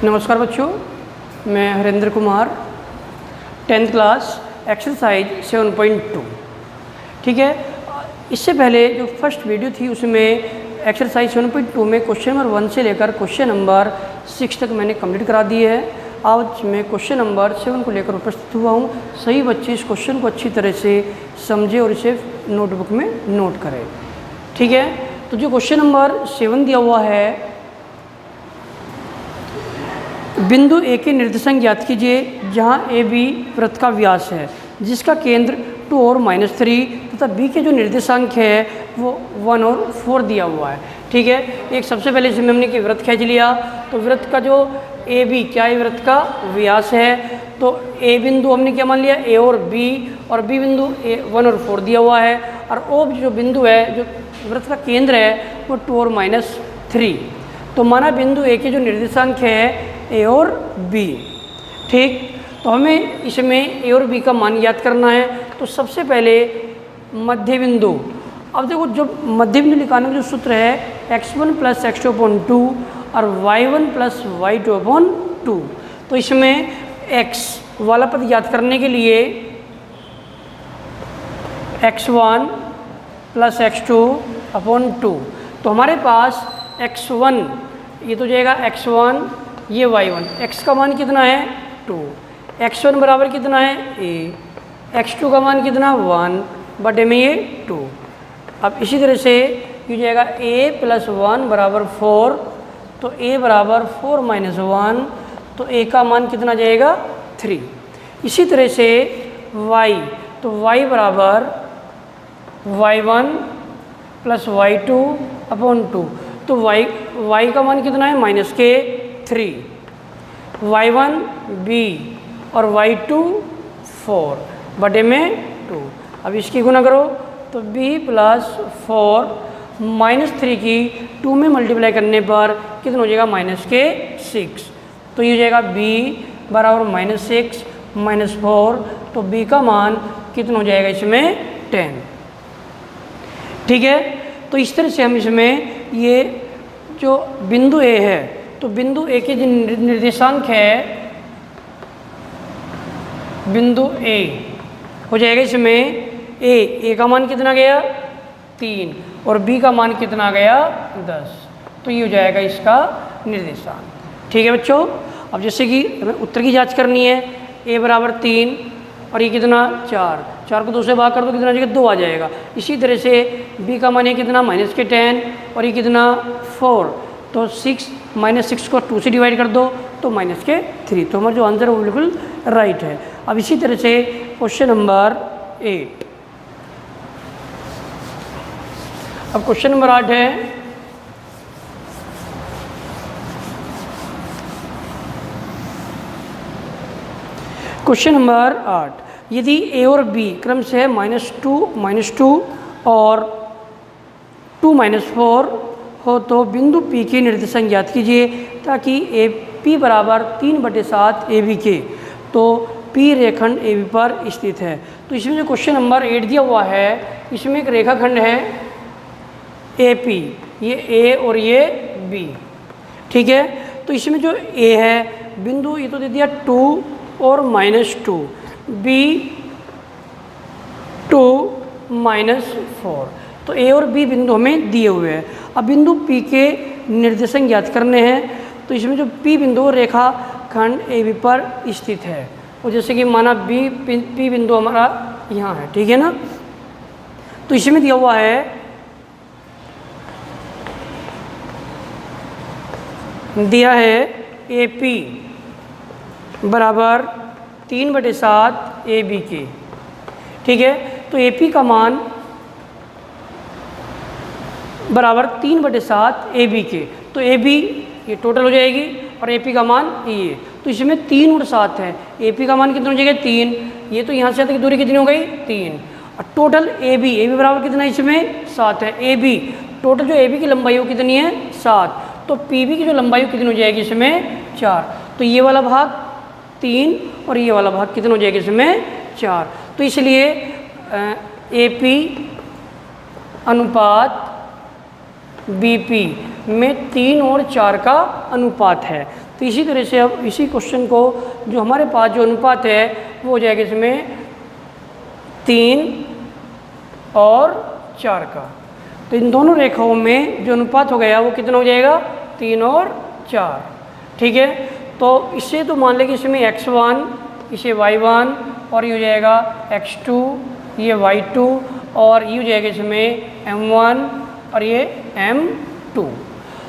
नमस्कार बच्चों, मैं Harendra Kumar, 10th class exercise 7.2। ठीक है, इससे पहले जो फर्स्ट वीडियो थी उसमें एक्सरसाइज 7.2 में क्वेश्चन नंबर 1 से लेकर क्वेश्चन नंबर 6 तक मैंने कंप्लीट करा दी है। आज मैं क्वेश्चन नंबर 7 को लेकर उपस्थित हुआ हूँ। सही बच्चे इस क्वेश्चन को अच्छी तरह से समझे और इसे नोटबुक में नोट करें। ठीक है, तो जो क्वेश्चन नंबर 7 दिया हुआ है, बिंदु ए के निर्देशांक ज्ञात कीजिए जहां ए बी वृत्त का व्यास है जिसका केंद्र 2 और -3 तथा बी के जो निर्देशांक है वो 1 और 4 दिया हुआ है। ठीक है, एक सबसे पहले इसमें हमने कि वृत्त खींच लिया, तो वृत्त का जो ए बी क्या है, वृत्त का व्यास है। तो ए बिंदु हमने क्या मान लिया, ए और बी बिंदु 1 और 4 दिया हुआ है। और ओ जो बिंदु है, जो वृत्त का केंद्र है वो 2 और -3। तो माना बिंदु ए के जो निर्देशांक है ए और बी। ठीक, तो हमें इसमें ए और बी का मान ज्ञात करना है। तो सबसे पहले मध्य बिंदु, अब देखो जो मध्य बिंदु निकालने का जो सूत्र है x1 + x2/2 और y1 + y2/2। तो इसमें x वाला पद ज्ञात करने के लिए x1 + x2/2। तो हमारे पास x1 ये तो जाएगा x1, ये y1, x का मान कितना है 2, x1 बराबर कितना है a, x2 का मान कितना 1 बटे में ये 2। अब इसी तरह से ये जाएगा a + 1 = 4, तो a बराबर 4 - 1, तो a का मान कितना जाएगा 3। इसी तरह से y, तो y बराबर y1 + y2/2, तो y का मान कितना है -3, y1 b और y2 4 बटे में 2। अब इसकी गुना करो तो b + 4 -3 की 2 में मल्टीप्लाई करने पर कितना हो जाएगा -6। तो ये हो जाएगा b बराबर -6 - 4, तो b का मान कितना हो जाएगा इसमें 10। ठीक है, तो इस तरह से हम इसमें ये जो बिंदु ए है, तो बिंदु ए के जो निर्देशांक है, बिंदु ए हो जाएगा इसमें ए का मान कितना गया 3 और बी का मान कितना गया 10। तो ये हो जाएगा इसका निर्देशांक। ठीक है बच्चों, अब जैसे कि हमें उत्तर की जांच करनी है, ए बराबर 3 और ये कितना 4 को 2 से भाग कर दो, कितना आ जाएगा 2 आ जाएगा। इसी तरह से बी का मान है कितना -10 और ये कितना 4, तो 6 को 2 से डिवाइड कर दो तो -3। तो हमारा जो आंसर है वो बिल्कुल राइट है। अब इसी तरह से क्वेश्चन नंबर 8। अब क्वेश्चन नंबर 8 है, क्वेश्चन नंबर 8, यदि ए और बी क्रम से -2 और 2 - 4 हो तो बिंदु P के निर्देशांक ज्ञात कीजिए ताकि ए P बराबर 3/7 ए बी के, तो P रेखाखंड ए बी पर स्थित है। तो इसमें जो क्वेश्चन नंबर 8 दिया हुआ है, इसमें एक रेखाखंड है ए पी, ये ए और ये बी। ठीक है, तो इसमें जो ए है बिंदु, ये तो दे दिया 2 और -2, बी 2 - 4, तो ए और बी बिंदु हमें दिए हुए हैं। अब बिंदु P के निर्देशांक ज्ञात करने हैं, तो इसमें जो P बिंदु रेखाखंड ए बी पर स्थित है, और जैसे कि माना P बिंदु हमारा यहाँ है। ठीक है ना, तो इसमें दिया हुआ है ए पी बराबर 3/7 ए बी के। ठीक है, तो ए पी का मान बराबर 3/7 ए बी के, तो ए बी ये टोटल हो जाएगी और ए पी का मान ये, तो इसमें 3 और 7 है। ए पी का मान कितना हो जाएगा 3, ये तो यहाँ से तक की दूरी कितनी हो गई 3, और टोटल ए बी बराबर कितना है इसमें 7 है। ए बी टोटल जो ए बी की लंबाई वो कितनी है 7, तो पी बी की जो लंबाई कितनी हो जाएगी इसमें 4, तो ये वाला भाग 3 और ये वाला भाग कितना हो जाएगा इसमें 4। तो इसलिए ए पी अनुपात बीपी में 3 और 4 का अनुपात है। तो इसी तरह से अब इसी क्वेश्चन को जो हमारे पास जो अनुपात है वो हो जाएगा इसमें 3 और 4 का। तो इन दोनों रेखाओं में जो अनुपात हो गया वो कितना हो जाएगा 3 और 4। ठीक है, तो इससे तो मान लें कि इसमें x1 इसे y1 और ये हो जाएगा x2 ये y2 और ये हो जाएगा इसमें m1 और ये m2।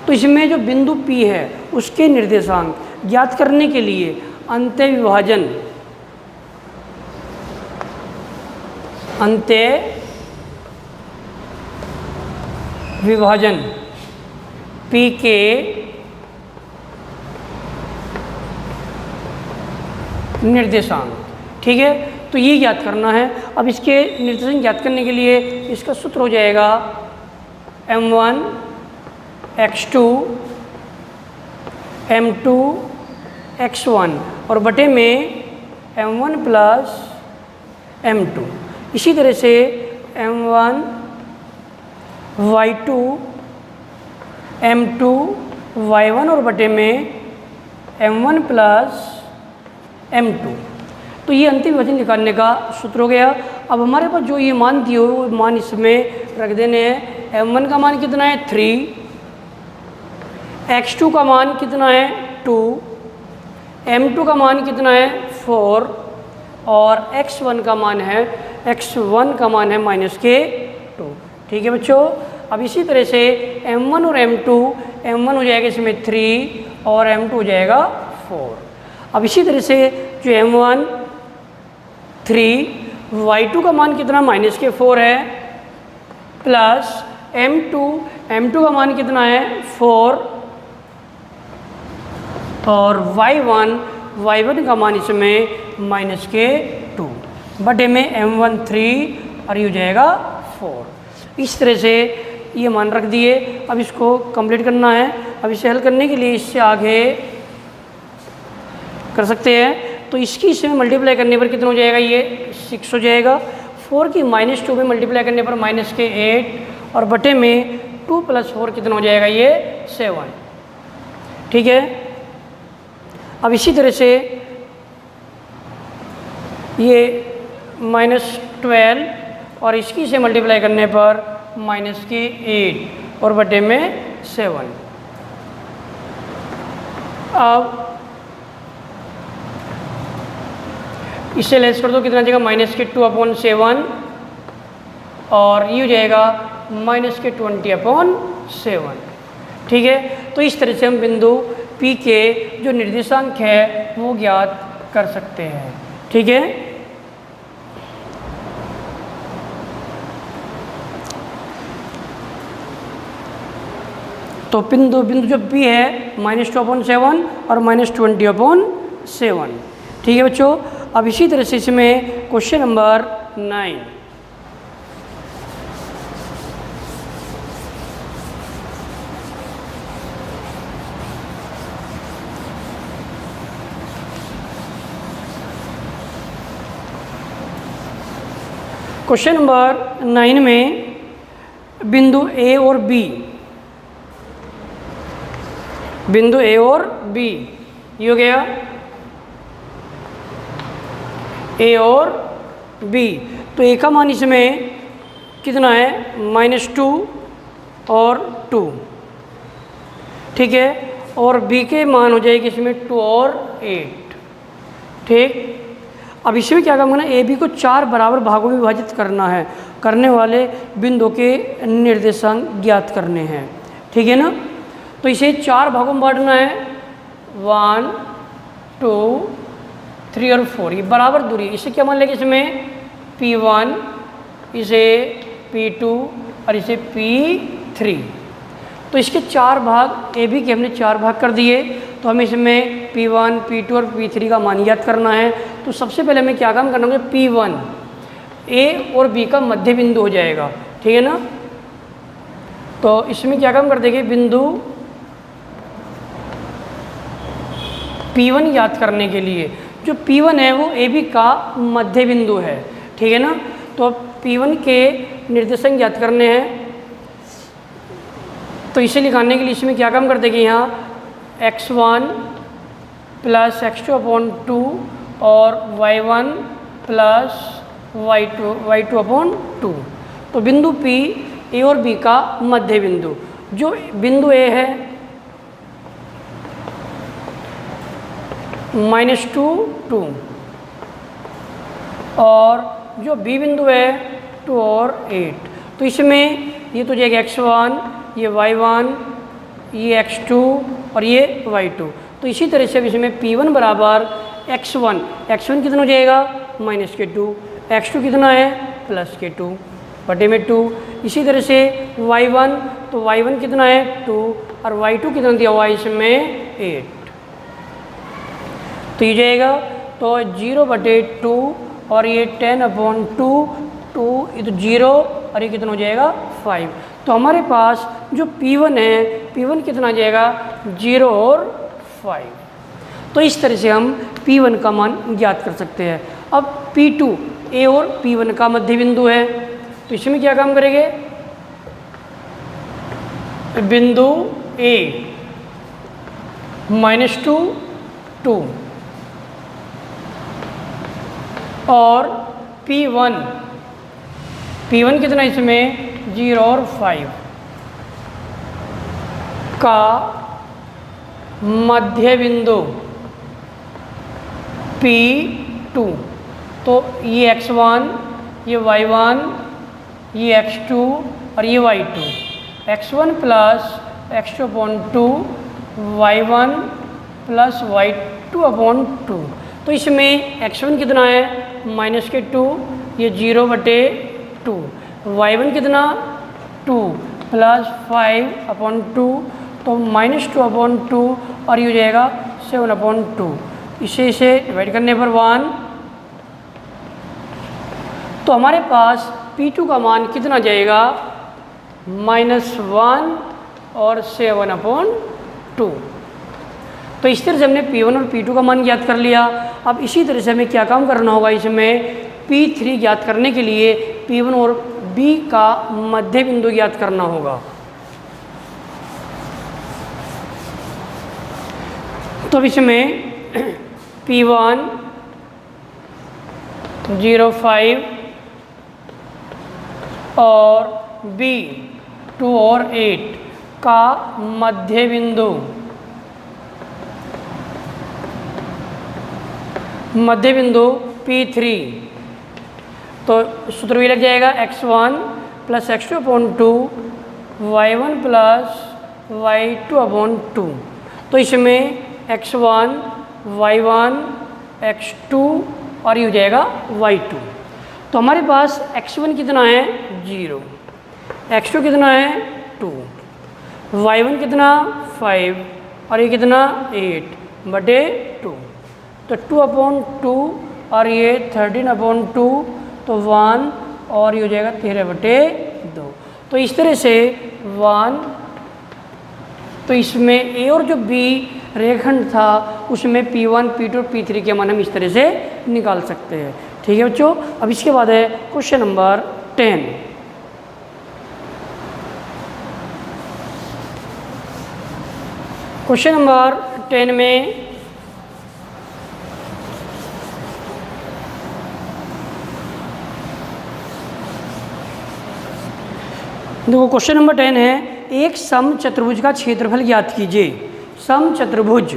तो इसमें जो बिंदु P है उसके निर्देशांक ज्ञात करने के लिए अंत्य विभाजन P के निर्देशांक, ठीक है, तो ये ज्ञात करना है। अब इसके निर्देशांक ज्ञात करने के लिए इसका सूत्र हो जाएगा m1 x2 m2 x1 और बटे में m1 प्लस m2। इसी तरह से m1 y2 m2 y1 और बटे में m1 प्लस m2। तो ये अंतिम विभाजन निकालने का सूत्र हो गया। अब हमारे पास जो ये मान दिए हुए वो मान इसमें रख देने हैं। m1 का मान कितना है 3, x2 का मान कितना है 2, m2 का मान कितना है 4 और x1 का मान है -2। ठीक है बच्चों, अब इसी तरह से m1 और m2, m1 हो जाएगा इसमें 3 और m2 हो जाएगा 4। अब इसी तरह से जो m1 3 y2 का मान कितना -4 है प्लस m2 का मान कितना है 4 और y1 का मान इसमें -2 बटे में m1 3 और ये हो जाएगा 4। इस तरह से ये मान रख दिए। अब इसको कंप्लीट करना है। अब इसे हल करने के लिए इससे आगे कर सकते हैं। तो इसकी इसमें मल्टीप्लाई करने पर कितना हो जाएगा, ये 6 हो जाएगा। 4 की -2 में मल्टीप्लाई करने पर -8 और बटे में 2 + 4 कितना हो जाएगा, ये 7। ठीक है, अब इसी तरह से ये -12 और इसकी से मल्टीप्लाई करने पर -8 और बटे में 7। अब इससे लेस कर दो, कितना जाएगा -2/7 और ये हो जाएगा -20/7। ठीक है, तो इस तरह से हम बिंदु P के जो निर्देशांक है वो ज्ञात कर सकते हैं। ठीक है, तो बिंदु जो P है -2/7 और -20/7। ठीक है बच्चों, अब इसी तरह से इसमें क्वेश्चन नंबर 9। क्वेश्चन नंबर 9 में बिंदु A और B, ये हो गया A और B। तो A का मान इसमें कितना है -2 और 2। ठीक है, और B के मान हो जाएगी इसमें 2 और 8। ठीक, अब इसमें क्या काम करना है, AB को 4 बराबर भागों में विभाजित करना है। करने वाले बिंदु के निर्देशांक ज्ञात करने हैं। ठीक है ना, तो इसे 4 भागों में बांटना है, 1 2 3 और 4। ये बराबर दूरी, इसे क्या मान लेंगे, इसमें P1, इसे P2 और इसे P3। तो इसके 4 भाग AB के हमने 4 भाग कर दिए। तो हमें इसमें P1, P2 और P3 का मान ज्ञात करना है। तो सबसे पहले हमें क्या काम करना होगा, P1 A और B का मध्य बिंदु हो जाएगा। ठीक है ना, तो इसमें क्या काम कर देंगे, बिंदु P1 याद करने के लिए जो P1 है वो AB का मध्य बिंदु है। ठीक है ना, तो P1 के निर्देशांक ज्ञात करने हैं। तो इसे लिखाने के लिए इसमें क्या काम कर देंगे, यहाँ x1 प्लस x2 अपॉन 2 और y1 प्लस y2 अपॉन 2। तो बिंदु P ए और बी का मध्य बिंदु, जो बिंदु ए है -2 2 और जो बी बिंदु है 2 और 8। तो इसमें ये तो जाएगा x1, ये y1, ये x2 और ये y2। तो इसी तरह से अब इसमें P1 बराबर x1 कितना हो जाएगा -k2, x2 कितना है +k2 बटे में 2। इसी तरह से y1, तो y1 कितना है 2 और y2 कितना दिया हुआ है इसमें 8। तो ये जाएगा तो 0/2 और ये 10/2, 2 ये तो 0 और ये कितना हो जाएगा 5। तो हमारे पास जो P1 है, P1 कितना आ जाएगा 0 और 5। तो इस तरह से हम P1 का मान ज्ञात कर सकते हैं। अब P2 ए और P1 का मध्य बिंदु है, तो इसमें क्या काम करेंगे, बिंदु ए -2 2 और P1 कितना इसमें 0 और 5 का मध्य बिंदु P2। तो ये x1, ये y1, ये x2 और ये y2, x1 plus x2/2, y1 plus y2/2। तो इसमें x1 कितना है -k2, ये 0/2, y1 कितना 2 प्लस 5/2, तो -2/2 और ये हो जाएगा 7/2। इसे डिवाइड करने पर 1। तो हमारे पास P2 का मान कितना जाएगा -1 और 7/2। तो इस तरह से हमने P1 और P2 का मान ज्ञात कर लिया। अब इसी तरह से हमें क्या काम करना होगा, इसमें P3 ज्ञात करने के लिए P1 और B का मध्य बिंदु ज्ञात करना होगा। तो अब इसमें P1 0.5 और B 2 और 8 का मध्य बिंदु P3। तो सूत्र भी लग जाएगा x1 plus x2/2, y1 plus y2/2। तो इसमें x1, y1, x2 और ये हो जाएगा y2। तो हमारे पास x1 कितना है 0, x2 कितना है 2, y1 कितना 5 और ये कितना 8/2। तो 2/2 और ये 13/2, तो 1 और ये हो जाएगा 13/2। तो इस तरह से 1, तो इसमें ए और जो बी रेखंड था उसमें P1, P2 और P3 के मान हम इस तरह से निकाल सकते हैं। ठीक है बच्चों। अब इसके बाद है क्वेश्चन नंबर 10। क्वेश्चन नंबर 10 में देखो क्वेश्चन नंबर 10 है, एक समचतुर्भुज का क्षेत्रफल ज्ञात कीजिए। समचतुर्भुज,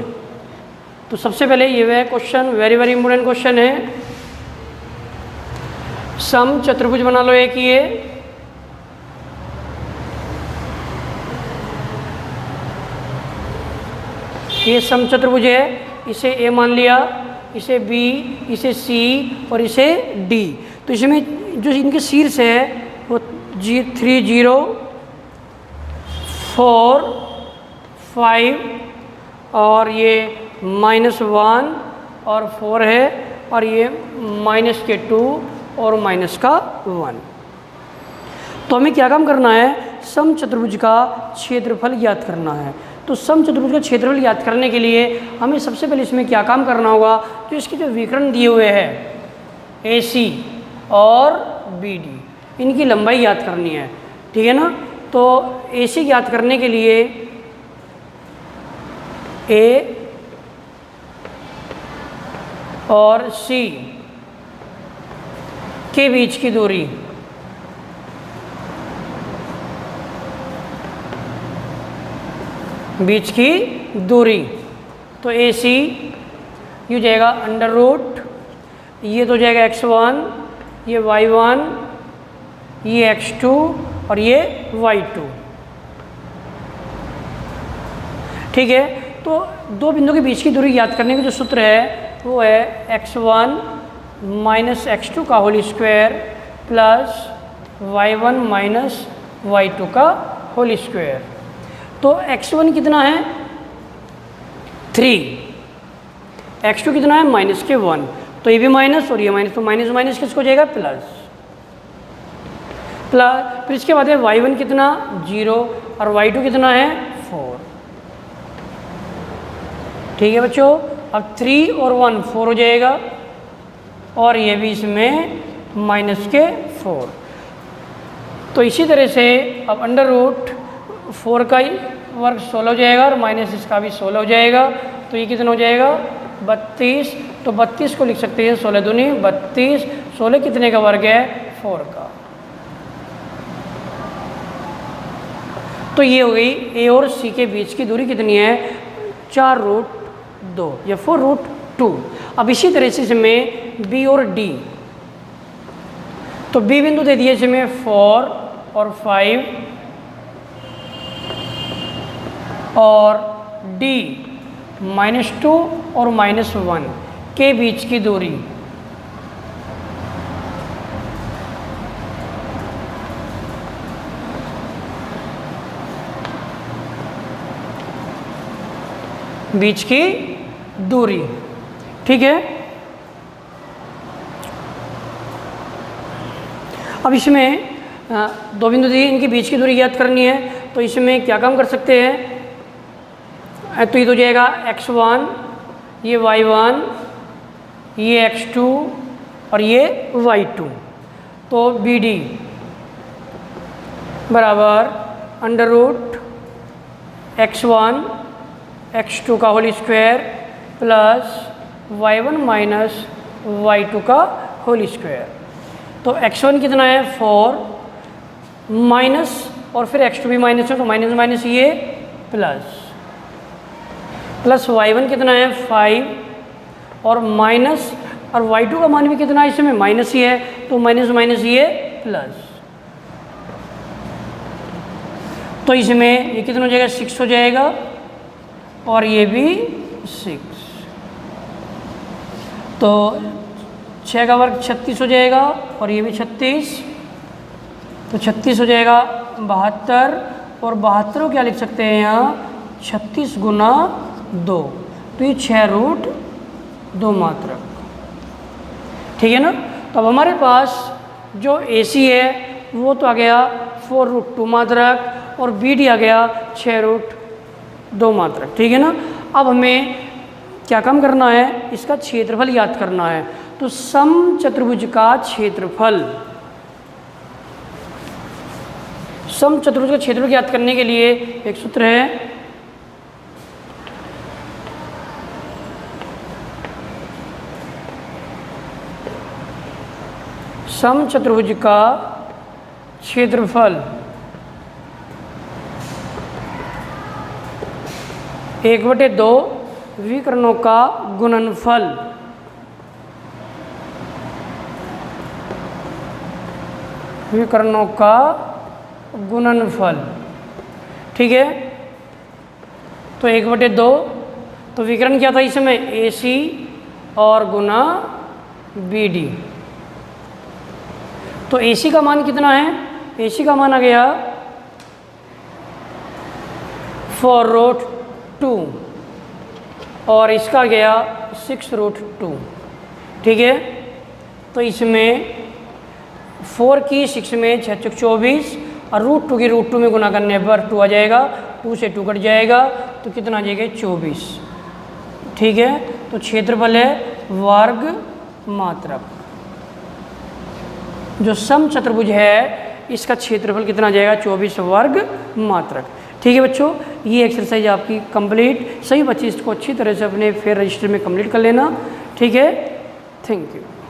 तो सबसे पहले ये वह क्वेश्चन वेरी इंपॉर्टेंट क्वेश्चन है। समचतुर्भुज बना लो एक ये समचतुर्भुज है, इसे ए मान लिया, इसे बी, इसे सी और इसे डी। तो इसमें जो इनके शीर्ष है वो 3 0 4 5 और ये -1 और 4 है और ये -2 और -1। तो हमें क्या काम करना है, समचतुर्भुज का क्षेत्रफल ज्ञात करना है। तो समचतुर्भुज का क्षेत्रफल ज्ञात करने के लिए हमें सबसे पहले इसमें क्या काम करना होगा, तो इसके जो विकर्ण दिए हुए हैं AC और BD, इनकी लंबाई ज्ञात करनी है। ठीक है ना। तो AC ज्ञात करने के लिए A और सी के बीच की दूरी तो ए सी ये हो जाएगा अंडर रूट, ये तो हो जाएगा x1, ये y1, ये x2 और ये y2। ठीक है, तो दो बिंदु के बीच की दूरी याद करने का जो सूत्र है वो है x1 माइनस x2 का whole square plus y1 minus y2 का होल स्क्वायर। तो x1 कितना है 3, x2 कितना है माइनस के 1, तो ये भी माइनस और ये माइनस, तो माइनस माइनस किसको हो जाएगा प्लस। फिर इसके बाद है y1 कितना 0 और y2 कितना है 4। ठीक है बच्चों, अब 3 और 1 4 हो जाएगा और ये भी इसमें माइनस के 4। तो इसी तरह से अब अंडर रूट 4 का वर्ग 16 हो जाएगा और माइनस इसका भी 16 हो जाएगा, तो ये कितना हो जाएगा 32। तो 32 को लिख सकते हैं 16 दूनी 32, 16 कितने का वर्ग है 4 का। तो ये हो गई ए और सी के बीच की दूरी कितनी है 4√2 या 4√2। अब इसी तरह से इसमें बी और डी, तो बी बिंदु दे दिए इसमें 4 और 5 और डी -2 और -1 के बीच की दूरी ठीक है। अब इसमें दो बिंदु दिए, इनके बीच की दूरी याद करनी है, तो इसमें क्या काम कर सकते हैं, तो ये तो जाएगा x1, ये y1, ये x2 और ये y2। तो बी डी बराबर अंडर रूट x1 x2 का whole square plus y1 minus y2 का होल स्क्वायर। तो x1 कितना है 4 माइनस और फिर x2 भी माइनस है, तो माइनस माइनस ये प्लस y1 कितना है 5 और माइनस और y2 का मान भी कितना है इसमें माइनस ही है, तो माइनस माइनस ये प्लस। तो इसमें ये कितना हो जाएगा 6 हो जाएगा और ये भी 6। तो 6 का वर्ग 36 हो जाएगा और ये भी 36, तो 36 हो जाएगा 72 और 72 को क्या लिख सकते हैं यहाँ 36 गुना 2, तो ये 6√2 मात्रक। ठीक है ना। तो अब हमारे पास जो AC है वो तो आ गया 4√2 मात्रक और BD आ गया 6√2 मात्रक। ठीक है ना। अब हमें क्या काम करना है, इसका क्षेत्रफल याद करना है। तो समचतुर्भुज का क्षेत्रफल, समचतुर्भुज का क्षेत्रफल याद करने के लिए एक सूत्र है, समचतुर्भुज का क्षेत्रफल 1/2 विकर्णों का गुणनफल ठीक है। तो 1/2, तो विकर्ण क्या था इसमें AC और गुना BD। तो AC का मान कितना है, AC का मान आ गया 4√2 और इसका गया 6√2। ठीक है। तो इसमें 4 की 6 में 6 × 24 और √2 की √2 में गुना करने पर 2 आ जाएगा, 2 से 2 कट जाएगा, तो कितना आ जाएगा 24। ठीक है। तो क्षेत्रफल है वर्ग मात्रक। जो समचतुर्भुज है इसका क्षेत्रफल कितना आ जाएगा 24 वर्ग मात्रक। ठीक है बच्चों, ये एक्सरसाइज आपकी कंप्लीट। सही बच्चे इसको अच्छी तरह से अपने फेयर रजिस्टर में कंप्लीट कर लेना। ठीक है। Thank you.